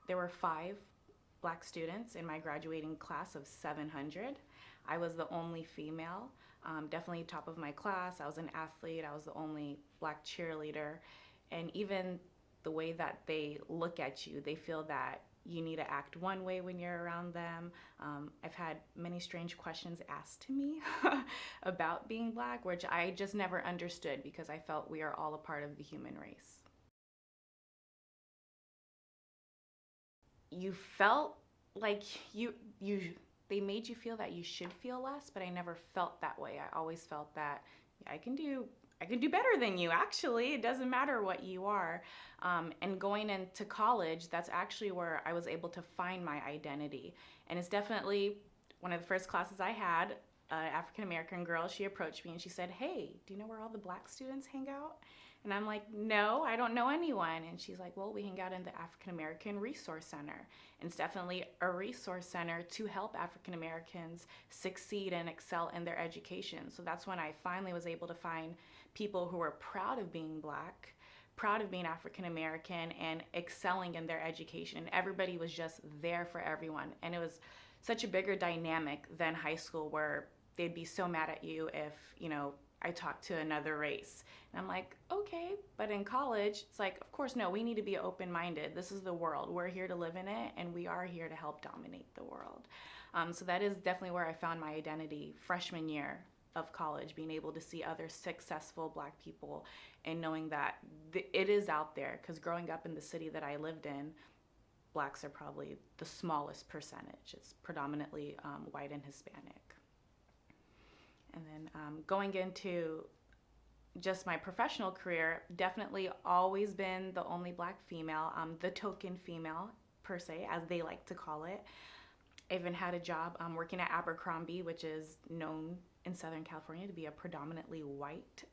There were 5 Black students in my graduating class of 700. I was the only female, definitely top of my class. I was an athlete. I was the only Black cheerleader. And even the way that they look at you, they feel that you need to act one way when you're around them. I've had many strange questions asked to me about being Black, which I just never understood because I felt we are all a part of the human race. You felt like you they made you feel that you should feel less, but I never felt that way. I always felt that yeah, I can do better than you. Actually, it doesn't matter what you are. And going into college, that's actually where I was able to find my identity. And it's definitely one of the first classes I had. An African American girl, she approached me and she said, "Hey, do you know where all the Black students hang out?" And I'm like, "No, I don't know anyone." And she's like, "Well, we hang out in the African American Resource Center." And it's definitely a resource center to help African Americans succeed and excel in their education. So that's when I finally was able to find people who were proud of being Black, proud of being African American, and excelling in their education. And everybody was just there for everyone. And it was such a bigger dynamic than high school where they'd be so mad at you if, I talked to another race. And I'm like, okay. But in college, it's like, of course, no, we need to be open minded. This is the world. We're here to live in it, and we are here to help dominate the world. So that is definitely where I found my identity freshman year of college, being able to see other successful Black people and knowing that it is out there. Because growing up in the city that I lived in, Blacks are probably the smallest percentage. It's predominantly white and Hispanic. And then going into just my professional career, definitely always been the only Black female, the token female per se, as they like to call it. I even had a job working at Abercrombie, which is known in Southern California to be a predominantly white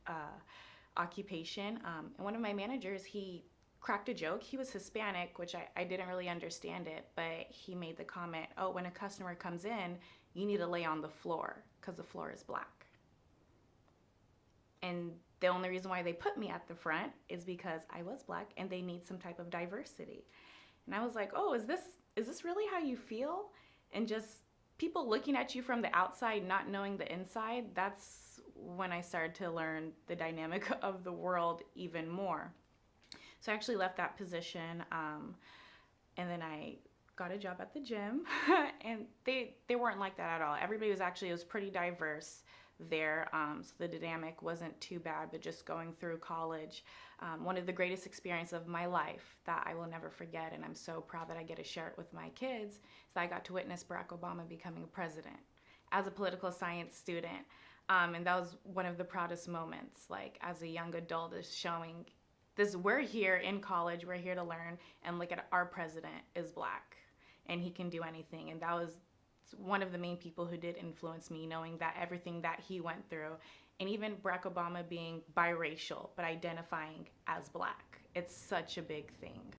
occupation. And one of my managers, he cracked a joke. He was Hispanic, which I didn't really understand it, but he made the comment, "Oh, when a customer comes in, you need to lay on the floor because the floor is Black." And the only reason why they put me at the front is because I was Black and they need some type of diversity. And I was like, "Oh, is this really how you feel?" And just people looking at you from the outside, not knowing the inside, that's when I started to learn the dynamic of the world even more. So I actually left that position, and then I got a job at the gym, and they weren't like that at all. Everybody it was pretty diverse there, so the dynamic wasn't too bad. But just going through college, one of the greatest experiences of my life that I will never forget, and I'm so proud that I get to share it with my kids, is that I got to witness Barack Obama becoming a president as a political science student. And that was one of the proudest moments, like as a young adult, is showing this, we're here in college, we're here to learn, and look at our president is Black and he can do anything. And that was one of the main people who did influence me, knowing that everything that he went through, and even Barack Obama being biracial but identifying as Black, it's such a big thing.